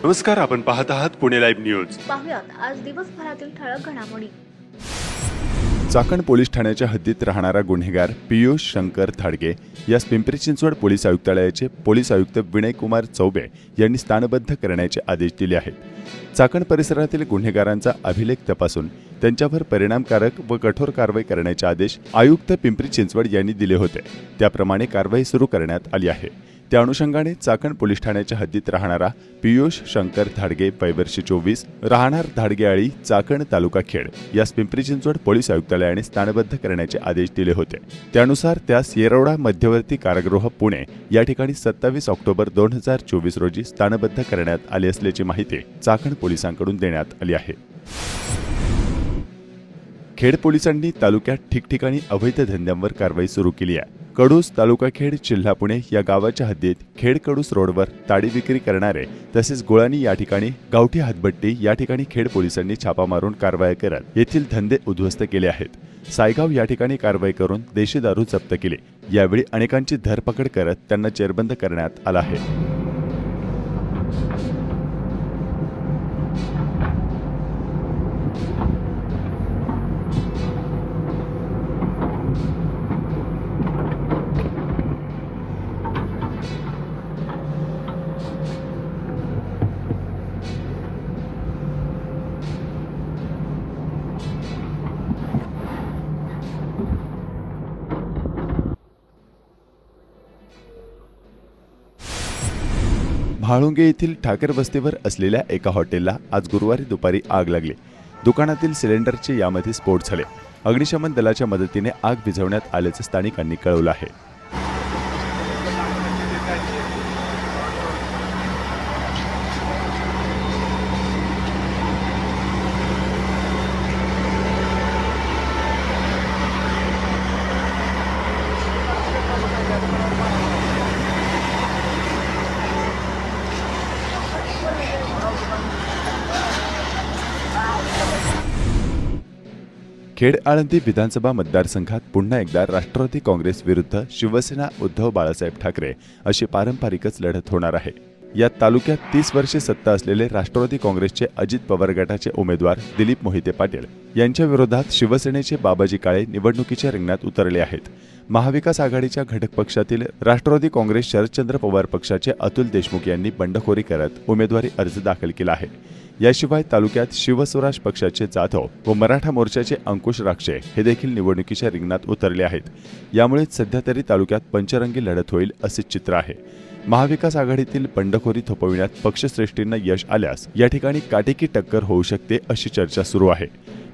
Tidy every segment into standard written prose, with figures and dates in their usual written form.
नमस्कार, आपण पाहत आहात पुणे लाईव्ह न्यूज. पाहुयात आज दिवसभरातील ठळक घडामोडी. चाकण पोलीस ठाण्याच्या हद्दीत राहणारा गुन्हेगार पियुष शंकर थाडगे यास पिंपरी चिंचवड पोलीस आयुक्तालयाचे पोलीस आयुक्त विनय कुमार चौबे यांनी स्थानबद्ध करण्याचे आदेश दिले आहेत. चाकण परिसरातील गुन्हेगारांचा अभिलेख तपासून त्यांच्यावर परिणामकारक व कठोर कारवाई करण्याचे आदेश आयुक्त पिंपरी चिंचवड यांनी दिले होते. त्याप्रमाणे कारवाई सुरू करण्यात आली आहे. त्या अनुषंगाने चाकण पोलीस ठाण्याच्या हद्दीत राहणारा पियुष शंकर थाडगे वय वर्ष 24 राहणार धाडगेआळी चाकण तालुका खेड यास पिंपरी चिंचवड पोलीस आयुक्तालयाने स्थानबद्ध करण्याचे आदेश दिले होते. त्यानुसार त्यास येरवडा मध्यवर्ती कारागृह पुणे या ठिकाणी 27 ऑक्टोबर 2024 रोजी स्थानबद्ध करण्यात आले असल्याची माहिती चाकण पोलिसांकडून देण्यात आली आहे. खेड पोलिसांनी तालुक्यात ठिकठिकाणी अवैध धंद्यांवर कारवाई सुरू केली आहे. कडूस तालुका खेड जिल्हा पुणे या गावाच्या हद्दीत खेड कडूस रोडवर ताडी विक्री करणारे तसेच गोळानी या ठिकाणी गावठी हातभट्टी या ठिकाणी खेड पोलिसांनी छापा मारून कारवाई करत येथील धंदे उद्ध्वस्त केले आहेत. सायगाव या ठिकाणी कारवाई करून देशी दारू जप्त केली. यावेळी अनेकांची धरपकड करत त्यांना जेरबंद करण्यात आला आहे. म्हाळुंगे येथील ठाकर वस्तीवर असलेल्या एका हॉटेलला आज गुरुवारी दुपारी आग लागली. दुकानातील सिलेंडरचे यामध्ये स्फोट झाले. अग्निशमन दलाच्या मदतीने आग विझवण्यात आल्याचे स्थानिकांनी कळवलं आहे. खेड आळंदी विधानसभा मतदारसंघात पुन्हा एकदा राष्ट्रवादी काँग्रेस विरुद्ध शिवसेना उद्धव बाळासाहेब ठाकरे अशी पारंपरिकच लढत होणार आहे. या तालुक्यात 30 वर्षे सत्ता असलेले राष्ट्रवादी काँग्रेसचे अजित पवार गटाचे उमेदवार दिलीप मोहिते पाटील यांच्या विरोधात शिवसेनेचे बाबाजी काळे निवडणुकीच्या रिंगणात उतरले आहेत. महाविकास आघाडीच्या घटक पक्षातील राष्ट्रवादी काँग्रेस शरदचंद्र पवार पक्षाचे अतुल देशमुख यांनी बंडखोरी करत उमेदवारी अर्ज दाखल केला आहे. याशिवाय तालुक्यात शिवस्वराज पक्षाचे जाधव व मराठा मोर्चाचे अंकुश राक्षे हे देखील निवडणुकीच्या रिंगणात उतरले आहेत. यामुळे सध्या तरी तालुक्यात पंचरंगी लढत होईल असे चित्र आहे. महाविकास आघाडीतील बंडखोरी थोपविण्यात पक्षश्रेष्ठींना यश आल्यास या ठिकाणी काटेकी टक्कर होऊ शकते अशी चर्चा सुरू आहे.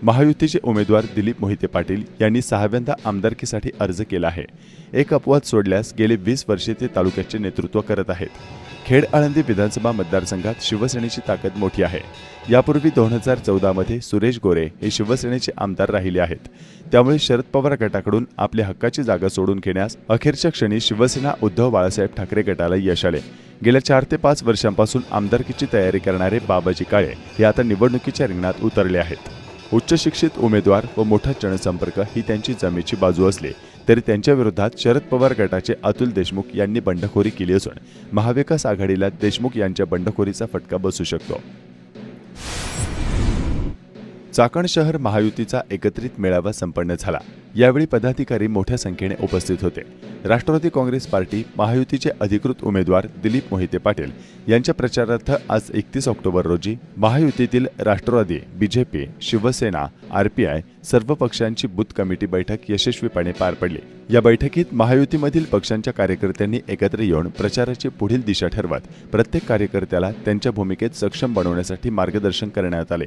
महायुतीचे उमेदवार दिलीप मोहिते पाटील यांनी 6व्यांदा आमदारकीसाठी अर्ज केला आहे. एक अपवाद सोडल्यास गेले 20 वर्षे ते तालुक्याचे नेतृत्व करत आहेत. खेड आळंदी विधानसभा मतदारसंघात शिवसेनेची ताकद मोठी आहे. यापूर्वी 2014 मध्ये सुरेश गोरे हे शिवसेनेचे आमदार राहिले आहेत. त्यामुळे शरद पवार गटाकडून आपल्या हक्काची जागा सोडून घेण्यास अखेरच्या क्षणी शिवसेना उद्धव बाळासाहेब ठाकरे गटाला यश आले. गेल्या 4 ते 5 वर्षांपासून आमदारकीची तयारी करणारे बाबाजी काळे हे आता निवडणुकीच्या रिंगणात उतरले आहेत. उच्च शिक्षित उमेदवार व मोठा जनसंपर्क ही त्यांची जमेची बाजू असली तरी त्यांच्या विरोधात शरद पवार गटाचे अतुल देशमुख यांनी बंडखोरी केली असून महाविकास आघाडीला देशमुख यांच्या बंडखोरीचा फटका बसू शकतो. चाकण शहर महायुतीचा एकत्रित मेळावा संपन्न झाला. यावेळी पदाधिकारी मोठ्या संख्येने उपस्थित होते. राष्ट्रवादी काँग्रेस पार्टी महायुतीचे अधिकृत उमेदवार दिलीप मोहिते पाटील यांच्या प्रचारार्थ आज 31 ऑक्टोबर रोजी महायुतीतील राष्ट्रवादी, बीजेपी, शिवसेना, आरपीआय सर्व पक्षांची बूथ कमिटी बैठक यशस्वीपणे पार पडली. या बैठकीत महायुतीमधील पक्षांच्या कार्यकर्त्यांनी एकत्र येऊन प्रचाराची पुढील दिशा ठरवत प्रत्येक कार्यकर्त्याला त्यांच्या भूमिकेत सक्षम बनवण्यासाठी मार्गदर्शन करण्यात आले.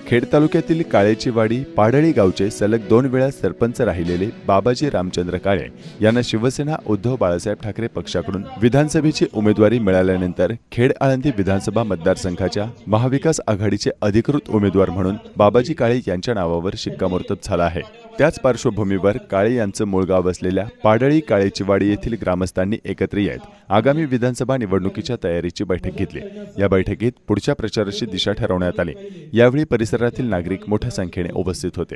खेड तालुक्यातील काळेचीवाडी पाडळी गावचे सलग 2 वेळा सरपंच राहिलेले बाबाजी रामचंद्र काळे यांना शिवसेना उद्धव बाळासाहेब ठाकरे पक्षाकडून विधानसभेची उमेदवारी मिळाल्यानंतर खेड आळंदी विधानसभा मतदारसंघाच्या महाविकास आघाडीचे अधिकृत उमेदवार म्हणून बाबाजी काळे यांच्या नावावर शिक्कामोर्तब झाला आहे. त्याच पार्श्वभूमीवर काळे यांचं मूळ गाव असलेल्या पाडळी काळेचीवाडी येथील ग्रामस्थांनी एकत्र येत आगामी विधानसभा निवडणुकीच्या तयारीची बैठक घेतली. या बैठकीत पुढच्या प्रचाराची दिशा ठरवण्यात आली. यावेळी परिसरातील नागरिक मोठ्या संख्येने उपस्थित होते.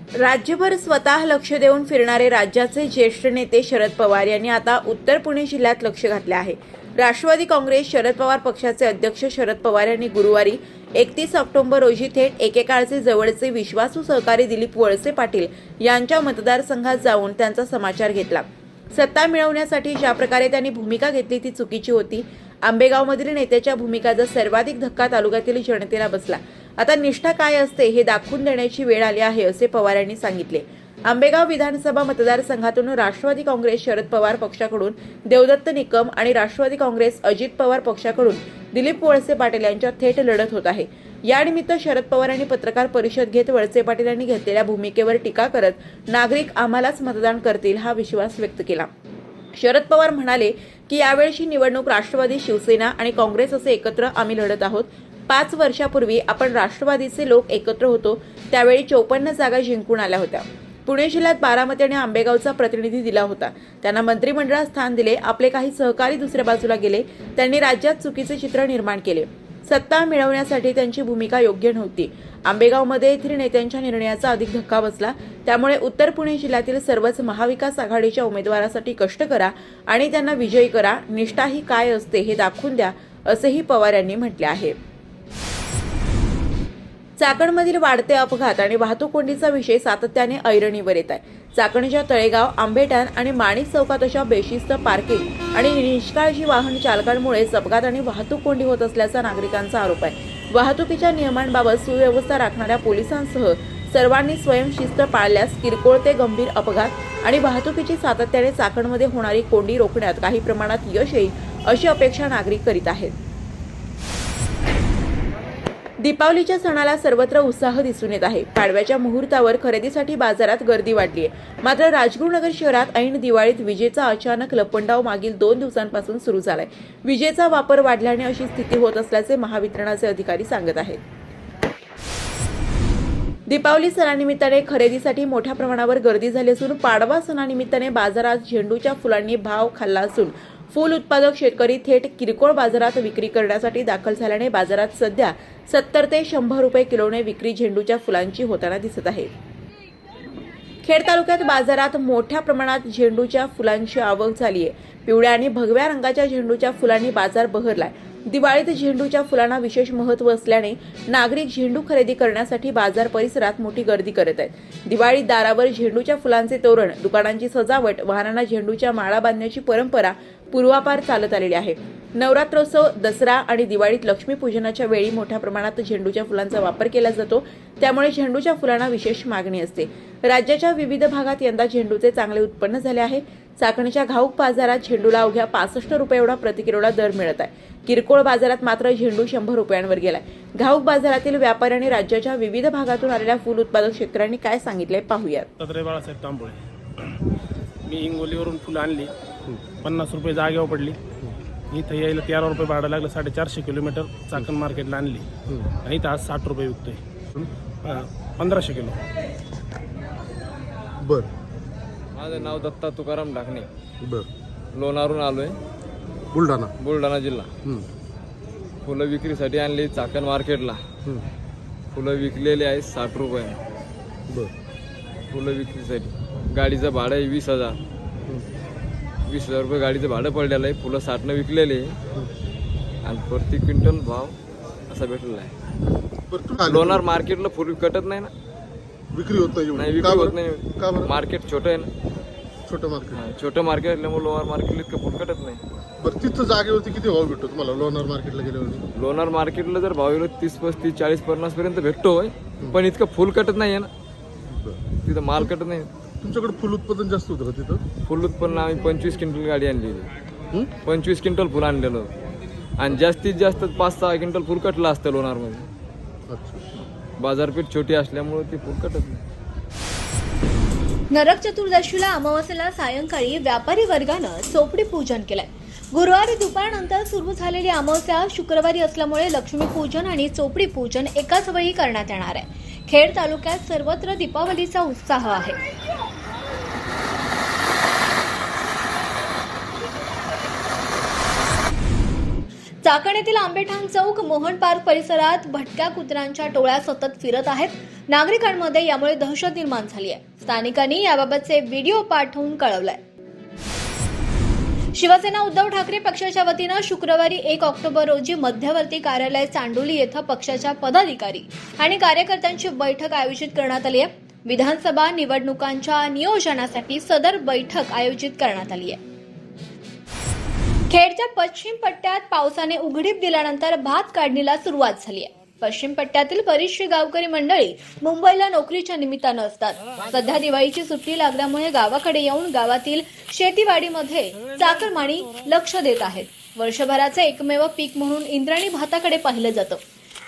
राज्यभर स्वतः लक्ष देऊन फिरणारे राज्याचे ज्येष्ठ नेते शरद पवार यांनी आता उत्तर पुणे जिल्ह्यात लक्ष घातले आहे. राष्ट्रवादी काँग्रेस शरद पवार पक्षाचे अध्यक्ष शरद पवार यांनी गुरुवारी 31 ऑक्टोबर रोजी थेट एकेकाळचे जवळचे विश्वासू सहकारी दिलीप वळसे पाटील यांच्या मतदारसंघात जाऊन त्यांचा समाचार घेतला. सत्ता मिळवण्यासाठी ज्या प्रकारे त्यांनी भूमिका घेतली ती चुकीची होती. आंबेगावमधील नेत्याच्या भूमिकाचा सर्वाधिक धक्का तालुक्यातील जनतेला बसला. आता निष्ठा काय असते हे दाखवून देण्याची वेळ आली आहे असे पवार यांनी सांगितले. आंबेगाव विधानसभा मतदारसंघातून राष्ट्रवादी काँग्रेस शरद पवार पक्षाकडून देवदत्त निकम आणि राष्ट्रवादी काँग्रेस अजित पवार पक्षाकडून दिलीप वळसे पाटील यांच्यात थेट लढत होत आहे. यानिमित्त शरद पवार यांनी पत्रकार परिषद घेत वळसे पाटील यांनी घेतलेल्या भूमिकेवर टीका करत नागरिक आम्हालाच मतदान करतील हा विश्वास व्यक्त केला. शरद पवार म्हणाले की यावेळची निवडणूक राष्ट्रवादी, शिवसेना आणि काँग्रेस असे एकत्र आम्ही लढत आहोत. 5 वर्षापूर्वी आपण राष्ट्रवादीचे लोक एकत्र होतो त्यावेळी 54 जागा जिंकून आल्या होत्या. पुणे जिल्ह्यात बारामती आणि आंबेगावचा प्रतिनिधी दिला होता. त्यांना मंत्रिमंडळात स्थान दिले. आपले काही सहकारी दुसऱ्या बाजूला गेले. त्यांनी राज्यात चुकीचे चित्र निर्माण केले. सत्ता मिळवण्यासाठी त्यांची भूमिका योग्य नव्हती. आंबेगावमध्ये येथील नेत्यांच्या निर्णयाचा अधिक धक्का बसला. त्यामुळे उत्तर पुणे जिल्ह्यातील सर्वच महाविकास आघाडीच्या उमेदवारासाठी कष्ट करा आणि त्यांना विजयी करा. निष्ठा ही काय असते हे दाखवून द्या असेही पवार यांनी म्हटले आहे. चाकणमधील वाढते अपघात आणि वाहतूक कोंडीचा विषय सातत्याने ऐरणीवर येत आहे. चाकणच्या तळेगाव, आंबेठाण आणि माणिक चौकात अशा बेशिस्त पार्किंग आणि निष्काळजी वाहन चालकांमुळेच अपघात आणि वाहतूक कोंडी होत असल्याचा नागरिकांचा आरोप आहे. वाहतुकीच्या नियमांबाबत सुव्यवस्था राखणाऱ्या पोलिसांसह सर्वांनी स्वयंशिस्त पाळल्यास किरकोळ ते गंभीर अपघात आणि वाहतुकीची सातत्याने चाकणमध्ये होणारी कोंडी रोखण्यात काही प्रमाणात यश येईल अशी अपेक्षा नागरिक करीत आहेत. दीपावलीच्या सणाला सर्वत्र उत्साह दिसून येत आहे. पाडव्याच्या मुहूर्तावर खरेदीसाठी बाजारात गर्दी वाढली आहे. मात्र राजगुरुनगर शहरात ऐन दिवाळीत विजेचा अचानक लपंडाव मागील 2 दिवसांपासून सुरू झालाय. विजेचा वापर वाढल्याने अशी स्थिती होत असल्याचे महावितरणाचे अधिकारी सांगत आहेत. दीपावली सणानिमित्ताने खरेदीसाठी मोठ्या प्रमाणावर गर्दी झाली असून पाडवा सणानिमित्ताने बाजारात झेंडूच्या फुलांनी भाव खाल्ला असून फूल उत्पादक शेतकरी थेट किरकोळ बाजारात विक्री करण्यासाठी दाखल झाल्याने बाजारात सध्या 70 ते 100 रुपये किलोने विक्री झेंडूच्या फुलांची होताना दिसत आहे. खेड तालुक्यात बाजारात मोठ्या प्रमाणात झेंडूच्या फुलांची आवक झाली आहे. पिवळ्या आणि भगव्या रंगाच्या झेंडूच्या फुलांनी बाजार बहरलाय. दिवाळीत झेंडूच्या फुलांना विशेष महत्त्व असल्याने नागरिक झेंडू खरेदी करण्यासाठी बाजार परिसरात मोठी गर्दी करत आहेत. दिवाळीत दारावर झेंडूच्या फुलांचे तोरण, दुकानांची सजावट, वाहनांना झेंडूच्या माळा बांधण्याची परंपरा पूर्वापार चालत आलेली आहे. नवरात्रोत्सव, दसरा आणि दिवाळीत लक्ष्मीपूजनाच्या वेळी मोठ्या प्रमाणात झेंडूच्या फुलांचा वापर केला जातो. त्यामुळे झेंडूच्या फुलांना विशेष मागणी असते. राज्याच्या विविध भागात यंदा झेंडूचे चांगले उत्पन्न झाले आहे. चाकणच्या घाऊक बाजारात झेंडूला अवघ्या 65 रुपये एवढा प्रति किलोला दर मिळत आहे. किरकोळ बाजारात मात्र झेंडू 100 रुपयांवर गेलाय. घाऊक बाजारातील व्यापाऱ्यांनी राज्याच्या विविध भागातून आलेल्या फुल उत्पादक शेतकऱ्यांनी काय सांगितले पाहूयात. बाळासाहेब तांबोळे. मी हिंगोलीवरून फुलं आणली. 50 रुपये जागेवर पडली. इथं यायला 13 रुपये भाडं लागलं. 450 किलोमीटर चाकण मार्केटला आणली आणि इथं आज 60 रुपये विकतोय. 1500 किलो. बर. माझं नाव दत्ता तुकाराम ढाकणे. बर. लोणारून आलोय. बुलढाणा जिल्हा. फुलं विक्रीसाठी आणली चाकण मार्केटला. फुलं विकलेली आहे 60 रुपये. बर. फुलं विक्रीसाठी गाडीचं भाडं आहे 20,000. 20,000 रुपये गाडीचं भाडं पडलेलं आहे. फुलं 60 विकलेले आहे आणि प्रति क्विंटल भाव असा भेटलेला आहे. लोणार मार्केटला फुल कटत नाही ना, विक्री होत नाही विक्री होत नाही. मार्केट छोटं आहे ना, छोटं मार्केट. छोटं मार्केट असल्यामुळे लोणार मार्केटला इतकं फुल कटत नाही. बरं, तिथं जागेवरती किती भाव भेटतो तुम्हाला लोणार मार्केटला गेल्यावरती? लोणार मार्केटला जर भाव 30, 35, 40, 50 पर्यंत भेटतोय, पण इतकं फुल कटत नाही आहे ना, तिथं माल कटत नाही. तुमच्याकडे फुल उत्पादन जास्त होतं का तिथं? फुल उत्पन्न आम्ही 25 क्विंटल गाडी आणलेली. 25 क्विंटल फुल आणलेलं आणि जास्तीत जास्त 5-6 क्विंटल फुल कटलं असतं लोणारमध्ये. अच्छा. बाजारपेठ छोटी असल्यामुळे ती फुल कटत नाही. नरक चतुर्दशीला अमावस्येला सायंकाळी व्यापारी वर्गानं चोपडी पूजन केलंय. गुरुवारी दुपारनंतर सुरू झालेली अमावस्या शुक्रवारी असल्यामुळे लक्ष्मीपूजन आणि चोपडी पूजन एकाच वेळी करण्यात येणार आहे. खेड तालुक्यात सर्वत्र दीपावलीचा उत्साह आहे. चाकण येथील आंबेठाण चौक मोहन पार्क परिसरात भटक्या कुत्र्यांच्या टोळ्या सतत फिरत आहेत. नागरिकांमध्ये यामुळे दहशत निर्माण झाली आहे. स्थानिकांनी याबाबतचे व्हिडिओ पाठवून कळवलंय. शिवसेना उद्धव ठाकरे पक्षाच्या वतीनं शुक्रवारी 1 ऑक्टोबर रोजी मध्यवर्ती कार्यालय चांडोली येथे पक्षाच्या पदाधिकारी आणि कार्यकर्त्यांची बैठक आयोजित करण्यात आली आहे. विधानसभा निवडणुकांच्या नियोजनासाठी सदर बैठक आयोजित करण्यात आली आहे. खेडच्या पश्चिम पट्ट्यात पावसाने उघडीप दिल्यानंतर भात काढणीला सुरुवात झाली आहे. पश्चिम पट्ट्यातील बरीचशी गावकरी मंडळी मुंबईला नोकरीच्या निमित्तानं असतात. सध्या दिवाळीची सुट्टी लागल्यामुळे गावाकडे येऊन गावातील शेतीवाडीमध्ये चाकरमानी लक्ष देत आहेत. वर्षभराचे एकमेव पीक म्हणून इंद्रायणी भाताकडे पाहिलं जातं.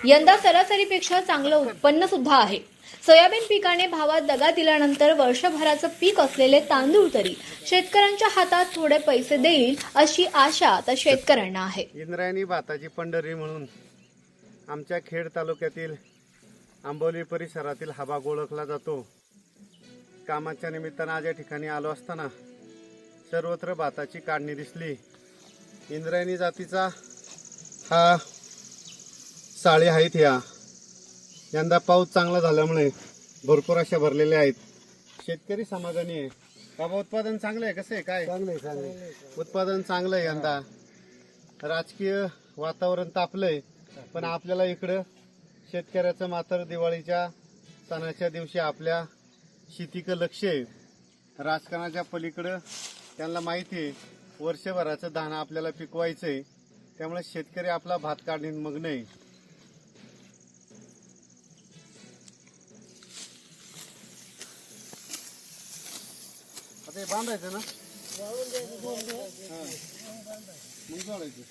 यंदा सरासरीपेक्षा चांगलं उत्पन्न सुद्धा आहे. सोयाबीन पिकाने भावात दगा दिल्यानंतर वर्षभराचं पीक असलेले तांदूळ तरी शेतकऱ्यांच्या हातात थोडे पैसे देईल अशी आशा आता शेतकऱ्यांना आहे. इंद्रायणी भाताची पंढरी म्हणून आमच्या खेड तालुक्यातील आंबोली परिसरातील हा भाग ओळखला जातो. कामाच्या निमित्तानं आज या ठिकाणी आलो असताना सर्वत्र भाताची काढणी दिसली. इंद्रायणी जातीचा हा साळी आहेत. यंदा पाऊस चांगला झाल्यामुळे भरपूर अशा भरलेल्या आहेत. शेतकरी समाधानी आहे. बाबा उत्पादन चांगलं आहे. कसं आहे? काय चांगलं उत्पादन चांगलं आहे. यंदा राजकीय वातावरण तापलंय, पण आपल्याला इकडं शेतकऱ्याचं मात्र दिवाळीच्या सणाच्या दिवशी आपल्या शेतीकडे लक्ष आहे. राजकारणाच्या पलीकडं त्यांना माहिती आहे वर्षभराचं धान आपल्याला पिकवायचं आहे. त्यामुळे शेतकरी आपला भात काढणीत मग्न आहे. आता हे बांधायचं ना, मग जोडायचं.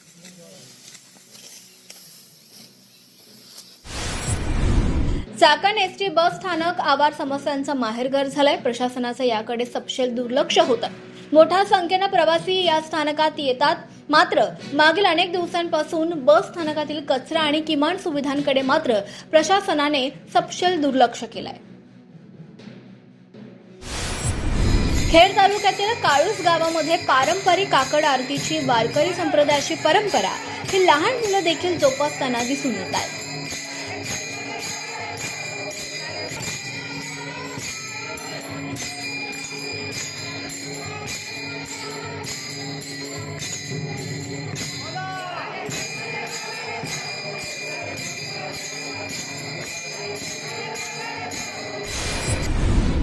चाकण एसटी बस स्थानक आवार समस्यांचा माहेरघर झालाय. प्रशासनाचं याकडे सपशेल दुर्लक्ष होतं. मोठ्या संख्येनं प्रवासी या स्थानकात येतात, मात्र मागील अनेक दिवसांपासून बस स्थानकातील कचरा आणि किमान सुविधांकडे मात्र प्रशासनाने सपशेल दुर्लक्ष केलंय. खेड तालुक्यातील काळूस गावामध्ये पारंपरिक काकड आरतीची वारकरी संप्रदायाची परंपरा ही लहान मुलं देखील जोपासताना दिसून येत आहे.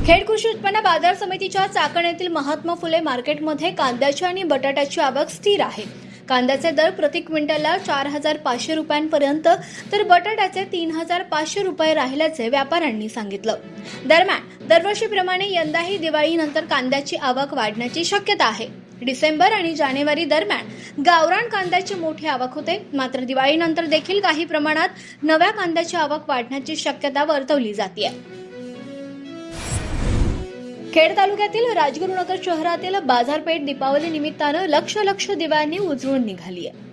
खेड कृषी उत्पन्न बाजार समितीच्या चाकण येथील महात्मा फुले मार्केटमध्ये कांद्याची आणि बटाट्याची आवक स्थिर आहे. कांद्याचे दर प्रति क्विंटलला 4,500 रुपयांपर्यंत तर बटाट्याचे 3,500 रुपये राहिल्याचे व्यापाऱ्यांनी सांगितलं. दरम्यान दरवर्षीप्रमाणे यंदाही दिवाळीनंतर कांद्याची आवक वाढण्याची शक्यता आहे. डिसेंबर आणि जानेवारी दरम्यान गावरान कांद्याची मोठी आवक होते, मात्र दिवाळीनंतर देखील काही प्रमाणात नव्या कांद्याची आवक वाढण्याची शक्यता वर्तवली जाते. खेड तालुक्यातील राजगुरुनगर शहरातील बाजारपेठ दीपावली निमित्तानं लक्ष दिव्यांनी उजळून निघाली आहे.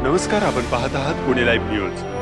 नमस्कार, आपण पाहत आहात पुणे लाईव्ह न्यूज.